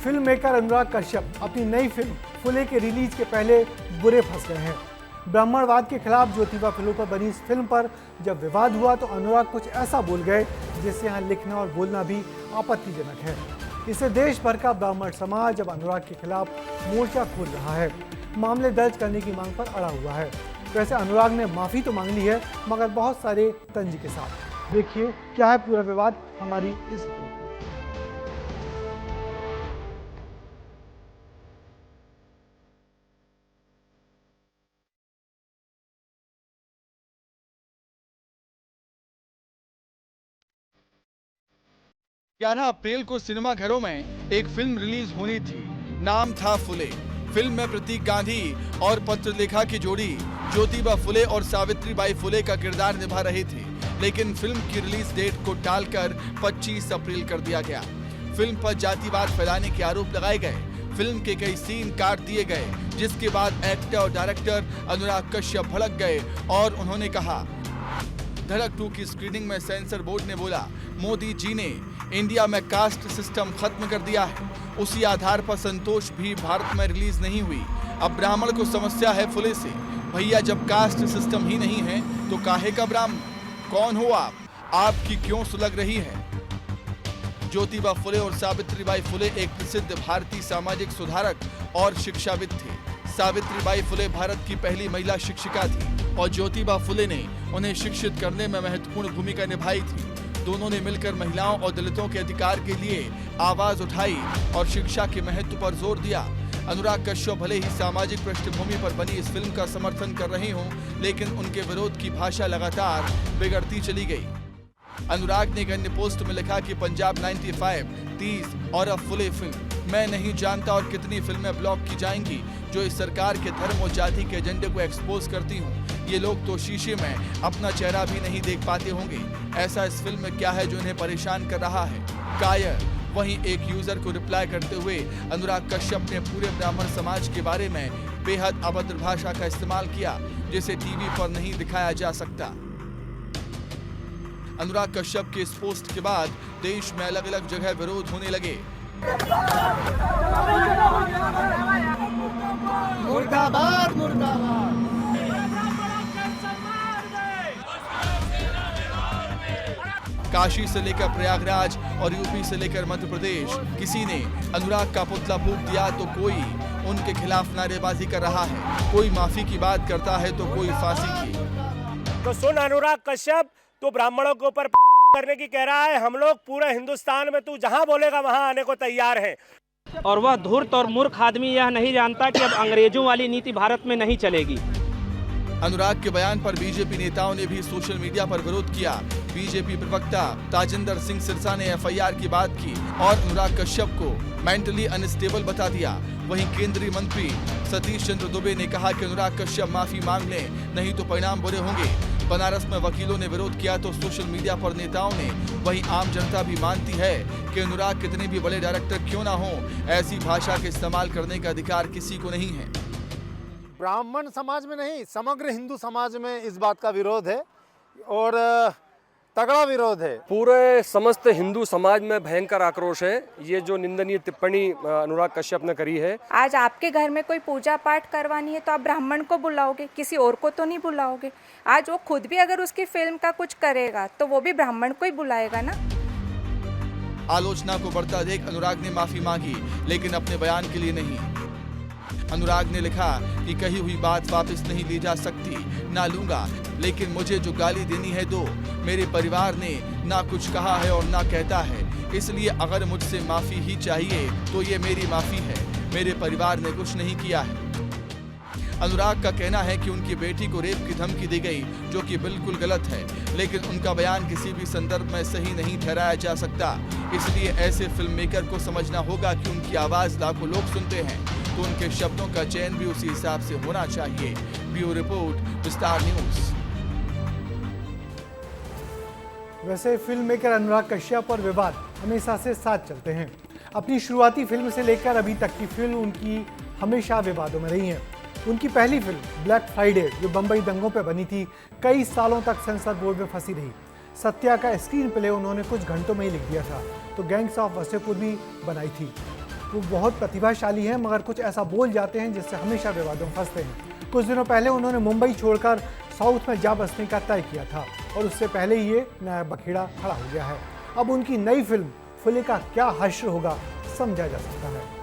Film maker Anurag Kashyap अपनी नई film फुले के रिलीज के पहले बुरे फंस गए हैं। ब्राह्मणवाद के खिलाफ ज्योतिबा फुले पर बनी इस फिल्म पर जब विवाद हुआ तो अनुराग कुछ ऐसा बोल गए जिससे यहाँ लिखना और बोलना भी आपत्तिजनक है। इससे देश भर का ब्राह्मण समाज अब अनुराग के खिलाफ मोर्चा खोल रहा है, मामले दर्ज करने की मांग पर अड़ा हुआ है। वैसे अनुराग ने माफी तो मांग ली है, मगर बहुत सारे तंज के साथ। देखिए क्या है पूरा विवाद हमारी इस रिपोर्ट में। ग्यारह अप्रैल को सिनेमाघरों में एक फिल्म रिलीज होनी थी। नाम था फुले। फिल्म में प्रतीक गांधी और पत्रलेखा की जोड़ी ज्योतिबा फुले और सावित्रीबाई फुले का किरदार निभा रहे थे, लेकिन फिल्म की रिलीज डेट को टालकर 25 अप्रैल कर दिया गया। फिल्म पर जातिवाद फैलाने के आरोप लगाए गए। फिल्म के कई सीन काट दिए गए, जिसके बाद एक्टर और डायरेक्टर अनुराग कश्यप भड़क गए और उन्होंने कहा। धड़क 2 की स्क्रीनिंग में सेंसर बोर्ड ने बोला, मोदी जी ने इंडिया में कास्ट सिस्टम खत्म कर दिया है। उसी आधार पर संतोष भी भारत में रिलीज नहीं हुई। अब ब्राह्मण को समस्या है फुले से। भैया जब कास्ट सिस्टम ही नहीं है तो काहे का ब्राह्मण? कौन हो आप? आपकी क्यों सुलग रही है? ज्योतिबा फुले और सावित्रीबाई फुले एक प्रसिद्ध भारतीय सामाजिक सुधारक और शिक्षाविद थे। सावित्रीबाई फुले भारत की पहली महिला शिक्षिका थी और ज्योतिबा फुले ने उन्हें शिक्षित करने में महत्वपूर्ण भूमिका निभाई थी। दोनों ने मिलकर महिलाओं और दलितों के अधिकार के लिए आवाज उठाई और शिक्षा के महत्व पर जोर दिया। अनुराग कश्यप भले ही सामाजिक पृष्ठभूमि पर बनी इस फिल्म का समर्थन कर रहे हों, लेकिन उनके विरोध की भाषा लगातार बिगड़ती चली गई। अनुराग ने एक अन्य पोस्ट में लिखा कि पंजाब 95, 30 और अब फुले फिल्म। मैं नहीं जानता और कितनी फिल्में ब्लॉक की जाएंगी जो इस सरकार के धर्म और जाति के एजेंडे को एक्सपोज करती हूँ। ये लोग तो शीशे में अपना चेहरा भी नहीं देख पाते होंगे। ऐसा इस फिल्म में क्या है जो इन्हें परेशान कर रहा है? कायर। वहीं एक यूजर को रिप्लाई करते हुए अनुराग कश्यप ने पूरे ब्राह्मण समाज के बारे में बेहद अभद्र भाषा का इस्तेमाल किया, जिसे टीवी पर नहीं दिखाया जा सकता। अनुराग कश्यप के इस पोस्ट के बाद देश में अलग अलग जगह विरोध होने लगे। मुर्दाबाद मुर्दाबाद। काशी से लेकर प्रयागराज और यूपी से लेकर मध्य प्रदेश, किसी ने अनुराग का पुतला फूंक दिया तो कोई उनके खिलाफ नारेबाजी कर रहा है, कोई माफी की बात करता है तो कोई फांसी की। तो सुन अनुराग कश्यप, तू ब्राह्मणों के ऊपर करने की कह रहा है। हम लोग पूरे हिंदुस्तान में तू जहां बोलेगा वहां आने को तैयार हैं। और वह धूर्त और मूर्ख आदमी यह नहीं जानता कि अब अंग्रेजों वाली नीति भारत में नहीं चलेगी। अनुराग के बयान पर बीजेपी नेताओं ने भी सोशल मीडिया पर विरोध किया। बीजेपी प्रवक्ता ताजिंदर सिंह सिरसा ने एफआईआर की बात की और अनुराग कश्यप को मेंटली अनस्टेबल बता दिया। वहीं केंद्रीय मंत्री सतीश चंद्र दुबे ने कहा कि अनुराग कश्यप माफी मांग लें, नहीं तो परिणाम बुरे होंगे। बनारस में वकीलों ने विरोध किया तो सोशल मीडिया पर नेताओं ने। वहीं आम जनता भी मानती है कि अनुराग कितने भी बड़े डायरेक्टर क्यों ना हो, ऐसी भाषा के इस्तेमाल करने का अधिकार किसी को नहीं है। ब्राह्मण समाज में नहीं, समग्र हिंदू समाज में इस बात का विरोध है और तगड़ा विरोध है। पूरे समस्त हिंदू समाज में भयंकर आक्रोश है। ये जो निंदनीय टिप्पणी अनुराग कश्यप ने करी है। आज आपके घर में कोई पूजा पाठ करवानी है तो आप ब्राह्मण को बुलाओगे, किसी और को तो नहीं बुलाओगे। आज वो खुद भी अगर उसकी फिल्म का कुछ करेगा तो वो भी ब्राह्मण को ही बुलाएगा ना। आलोचना को बढ़ता देख अनुराग ने माफी मांगी, लेकिन अपने बयान के लिए नहीं। अनुराग ने लिखा कि कही हुई बात वापस नहीं ली जा सकती, ना लूंगा, लेकिन मुझे जो गाली देनी है दो। मेरे परिवार ने ना कुछ कहा है और ना कहता है, इसलिए अगर मुझसे माफी ही चाहिए तो ये मेरी माफी है। मेरे परिवार ने कुछ नहीं किया है। अनुराग का कहना है कि उनकी बेटी को रेप की धमकी दी गई, जो कि बिल्कुल गलत है, लेकिन उनका बयान किसी भी संदर्भ में सही नहीं ठहराया जा सकता। इसलिए ऐसे फिल्म मेकर को समझना होगा कि उनकी आवाज लाखों लोग सुनते हैं, तो उनके शब्दों का चयन भी उसी हिसाब से होना चाहिए। ब्यूरो रिपोर्ट, विस्तार न्यूज। वैसे फिल्म मेकर अनुराग कश्यप और विवाद हमेशा से साथ चलते हैं। अपनी शुरुआती फिल्म से लेकर अभी तक की फिल्म उनकी हमेशा विवादों में रही हैं। उनकी पहली फिल्म ब्लैक फ्राइडे, जो बम्बई दंगों पर बनी थी, कई सालों तक सेंसर बोर्ड में फंसी रही। सत्या का स्क्रीन प्ले उन्होंने कुछ घंटों में ही लिख दिया था, तो गैंग्स ऑफ वासेपुर भी बनाई थी। वो बहुत प्रतिभाशाली हैं, मगर कुछ ऐसा बोल जाते हैं जिससे हमेशा विवादों में फंसते हैं। कुछ दिनों पहले उन्होंने मुंबई छोड़कर साउथ में जा बसने का तय किया था और उससे पहले ही ये नया बखेड़ा खड़ा हो गया है। अब उनकी नई फिल्म फुले का क्या हश्र होगा समझा जा सकता है।